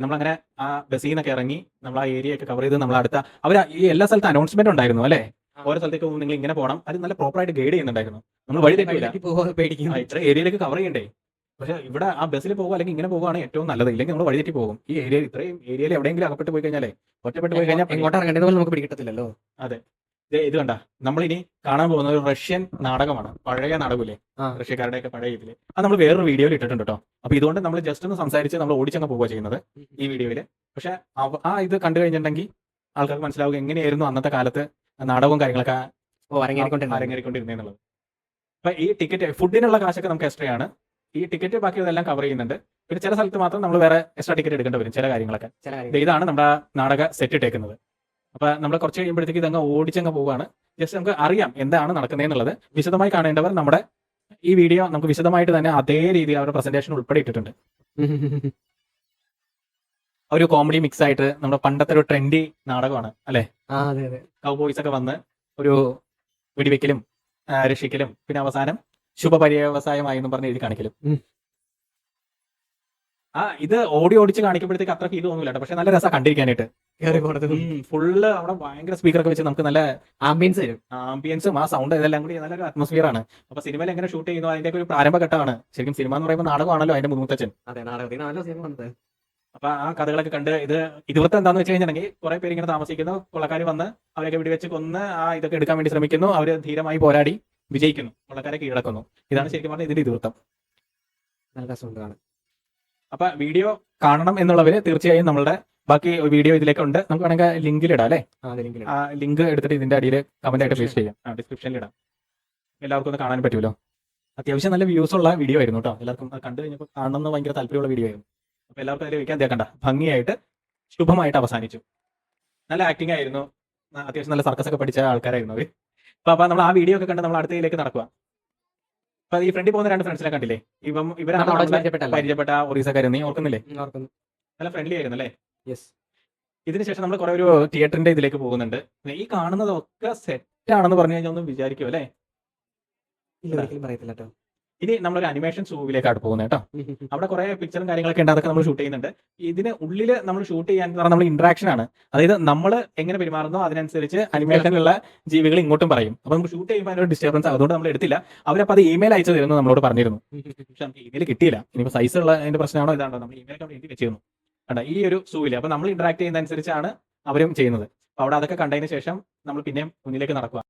നമ്മളങ്ങനെ ആ ബസ്സിൽ നിന്നൊക്കെ ഇറങ്ങി നമ്മൾ ആ ഏരിയ ഒക്കെ കവർ ചെയ്ത് നമ്മൾ അടുത്ത അവർ ഈ എല്ലാ സ്ഥലത്തും അനൗൺസ്മെന്റ് ഉണ്ടായിരുന്നു അല്ലേ? ഓരോ സ്ഥലത്തേക്ക് പോകുമ്പോൾ നിങ്ങൾ ഇങ്ങനെ പോകണം. അത് നല്ല പ്രോപ്പറായിട്ട് ഗൈഡ് ചെയ്യുന്നുണ്ടായിരുന്നു. നമ്മൾ വഴി തെറ്റില്ല. പേടിക്കും. ഇത്ര ഏരിയയിലേക്ക് കവർ ചെയ്യണ്ടേ? പക്ഷെ ഇവിടെ ആ ബസ്സിൽ പോകുക അല്ലെങ്കിൽ ഇങ്ങനെ പോകുകയാണ് ഏറ്റവും നല്ലത്. ഇല്ലെങ്കിൽ നമ്മൾ വഴി തെറ്റി പോകും. ഈ ഏരിയ ഇത്രയും ഏരിയയിൽ എവിടെയെങ്കിലും അകപ്പെട്ട് പോയി കഴിഞ്ഞാലേ ഒറ്റപ്പെട്ട് പോയി കഴിഞ്ഞാൽ എങ്ങോട്ട് ഇറങ്ങേണ്ടത് പോലും നമുക്ക് പിടികിട്ടത്തില്ലല്ലോ. അതെ. ഇത് കണ്ട നമ്മളിനി കാണാൻ പോകുന്ന ഒരു റഷ്യൻ നാടകമാണ്. പഴയ നാടകമില്ലേ, റഷ്യക്കാരുടെയൊക്കെ പഴയ ഇതില്. അത് നമ്മൾ വേറൊരു വീഡിയോയിൽ ഇട്ടിട്ടുണ്ട് കേട്ടോ. അപ്പൊ ഇതുകൊണ്ട് നമ്മൾ ജസ്റ്റ് ഒന്ന് സംസാരിച്ച് നമ്മൾ ഓടിച്ചങ്ങ് പോവുക ചെയ്യുന്നത് ഈ വീഡിയോയില്. പക്ഷെ ആ ഇത് കണ്ടു കഴിഞ്ഞിട്ടുണ്ടെങ്കിൽ ആൾക്കാർക്ക് മനസ്സിലാവുക എങ്ങനെയായിരുന്നു അന്നത്തെ കാലത്ത് നാടകവും കാര്യങ്ങളൊക്കെ അരങ്ങേറിക്കൊണ്ടിരുന്നത്. അപ്പൊ ഈ ടിക്കറ്റ് ഫുഡിനുള്ള കാശൊക്കെ നമുക്ക് എക്സ്ട്രാ ആണ്. ഈ ടിക്കറ്റ് ബാക്കി ഇതെല്ലാം കവർ ചെയ്യുന്നുണ്ട്. പിന്നെ ചില സ്ഥലത്ത് മാത്രം നമ്മൾ വേറെ എക്സ്ട്രാ ടിക്കറ്റ് എടുക്കേണ്ടി വരും ചില കാര്യങ്ങളൊക്കെ. ഇതാണ് നമ്മുടെ നാടക സെറ്റ് ഇട്ടേക്കുന്നത്. അപ്പൊ നമ്മൾ കുറച്ച് കഴിയുമ്പോഴത്തേക്ക് ഇതങ്ങ് ഓടിച്ചങ്ങ് പോവുകയാണ്. ജസ്റ്റ് നമുക്ക് അറിയാം എന്താണ് നടക്കുന്നതെന്നുള്ളത്. വിശദമായി കാണേണ്ടവർ നമ്മുടെ ഈ വീഡിയോ നമുക്ക് വിശദമായിട്ട് തന്നെ അതേ രീതിയിൽ അവരുടെ പ്രസന്റേഷൻ ഉൾപ്പെടെ ഇട്ടിട്ടുണ്ട്. ഒരു കോമഡി മിക്സ് ആയിട്ട് നമ്മുടെ പണ്ടത്തെ ഒരു ട്രെൻഡി നാടകമാണ് അല്ലെ? കൗബോയ്സ് ഒക്കെ വന്ന് ഒരു വെടിവെക്കലും രക്ഷിക്കലും പിന്നെ അവസാനം ശുഭപര്യവസായമായി എന്ന് പറഞ്ഞ് എഴുതി കാണിക്കലും. ഇത് ഓടിച്ച് കാണിക്കുമ്പോഴത്തേക്ക് അത്ര ഫീൽ തോന്നില്ല. പക്ഷെ നല്ല രസം കണ്ടിരിക്കാനായിട്ട്. ഫുള്ള് അവിടെ ഭയങ്കര സ്പീക്കറൊക്കെ വെച്ച് നമുക്ക് നല്ല ആംബിയൻസും ആ സൗണ്ട് ഇതെല്ലാം കൂടി നല്ലൊരു അറ്റ്മോസ്ഫിയർ ആണ്. അപ്പൊ സിനിമയിൽ എങ്ങനെ ഷൂട്ട് ചെയ്യുന്നു അതിന്റെ ഒരു പ്രാരംഭഘട്ടമാണ്. ശരിക്കും സിനിമ എന്ന് പറയുമ്പോൾ നാടകമാണല്ലോ അതിന്റെ മുന്നൂറ്റച്ഛൻ. അപ്പൊ ആ കഥകളൊക്കെ കണ്ട് ഇതിവൃത്തം എന്താന്ന് വെച്ച് കഴിഞ്ഞിട്ടുണ്ടെങ്കിൽ കുറെ പേര് ഇങ്ങനെ താമസിക്കുന്നു. കൊള്ളക്കാർ വന്ന് അവരൊക്കെ വെടിവെച്ച് കൊന്ന് ആ ഇതൊക്കെ എടുക്കാൻ വേണ്ടി ശ്രമിക്കുന്നു. അവര് ധീരമായി പോരാടി വിജയിക്കുന്നു, കൊള്ളക്കാരെ കീഴടക്കുന്നു. ഇതാണ് ശരിക്കും പറഞ്ഞാൽ ഇതിന്റെ ഇതിവൃത്തം. നല്ല രസമുണ്ടാണ്. അപ്പൊ വീഡിയോ കാണണം എന്നുള്ളവര് തീർച്ചയായും നമ്മളുടെ ബാക്കി വീഡിയോ ഇതിലേക്ക് ഉണ്ട്. നമുക്ക് വേണമെങ്കിൽ ലിങ്കിൽ ഇടാം അല്ലെ? ആ ലിങ്ക് എടുത്തിട്ട് ഇതിന്റെ അടിയിൽ കമന്റ് ആയിട്ട് പേസ്റ്റ് ചെയ്യാം. ഡിസ്ക്രിപ്ഷനിൽ ഇടാം. എല്ലാവർക്കും ഒന്ന് കാണാൻ പറ്റുമല്ലോ. അത്യാവശ്യം നല്ല വ്യൂസ് ഉള്ള വീഡിയോ ആയിരുന്നു കേട്ടോ. എല്ലാവർക്കും കണ്ടു കഴിഞ്ഞപ്പോൾ കാണണമെന്ന് ഭയങ്കര താല്പര്യമുള്ള വീഡിയോ ആയിരുന്നു. അപ്പൊ എല്ലാവർക്കും അതിൽ വയ്ക്കാൻ കണ്ട ഭംഗിയായിട്ട് ശുഭമായിട്ട് അവസാനിച്ചു. നല്ല ആക്ടിംഗ് ആയിരുന്നു. അത്യാവശ്യം നല്ല സർക്കസ് ഒക്കെ പഠിച്ച ആൾക്കാരായിരുന്നു അവര്. അപ്പൊ നമ്മൾ ആ വീഡിയോ ഒക്കെ കണ്ട് നമ്മൾ അടുത്തയിലേക്ക് നടക്കുക. അപ്പൊ ഈ ഫ്രണ്ടിൽ പോകുന്ന രണ്ട് ഫ്രണ്ട്സിനെ കണ്ടില്ലേ? ഇവരാണ് പരിചയപ്പെട്ട ഒറീസക്കാർ. നീ ഓർക്കുന്നില്ലേ? നല്ല ഫ്രണ്ട്ലി ആയിരുന്നു അല്ലേ? ഇതിനുശേഷം നമ്മൾ കുറെ ഒരു തിയേറ്ററിന്റെ ഇതിലേക്ക് പോകുന്നുണ്ട്. ഈ കാണുന്നതൊക്കെ സെറ്റ് ആണെന്ന് പറഞ്ഞു കഴിഞ്ഞാൽ ഒന്നും വിചാരിക്കും അല്ലേ? പറയത്തില്ല കേട്ടോ. ഇനി നമ്മളൊരു അനിമേഷൻ ഷൂവിലേക്കാണ് പോകുന്നത് കേട്ടോ. അവിടെ കുറെ പിക്ചറും കാര്യങ്ങളൊക്കെ ഉണ്ട്. അതൊക്കെ നമ്മൾ ഷൂട്ട് ചെയ്യുന്നുണ്ട്. ഇതിന് ഉള്ളിൽ നമ്മൾ ഷൂട്ട് ചെയ്യാൻ പറഞ്ഞാൽ നമ്മൾ ഇന്ററാക്ഷൻ ആണ്. അതായത് നമ്മൾ എങ്ങനെ പെരുമാറുന്നോ അതിനനുസരിച്ച് അനിമേഷനിലുള്ള ജീവികൾ ഇങ്ങോട്ടും പറയും. അപ്പൊ നമുക്ക് ഷൂട്ട് ചെയ്യുമ്പോൾ അതിനൊരു ഡിസ്റ്റർബൻസ്. അതുകൊണ്ട് നമ്മൾ എടുത്തില്ല. അവരപ്പോൾ അത് ഇമെയിൽ അയച്ചു തരുന്നു നമ്മളോട് പറഞ്ഞിരുന്നു. പക്ഷെ നമുക്ക് ഇമെയിൽ കിട്ടിയില്ല. ഇനിയിപ്പോൾ സൈസ് ഉള്ള അതിന്റെ പ്രശ്നമാണോ ഇതാണോ? നമ്മൾ ഇമെയിൽ എഴുതി വെച്ചിരുന്നു കേട്ടോ ഈ ഒരു ഷൂവിൽ. അപ്പൊ നമ്മൾ ഇന്ററാക്ട് ചെയ്യുന്ന അനുസരിച്ചാണ് അവരും ചെയ്യുന്നത്. അപ്പൊ അവിടെ അതൊക്കെ കണ്ടതിന് ശേഷം നമ്മൾ പിന്നെയും മുന്നിലേക്ക് നടക്കുക.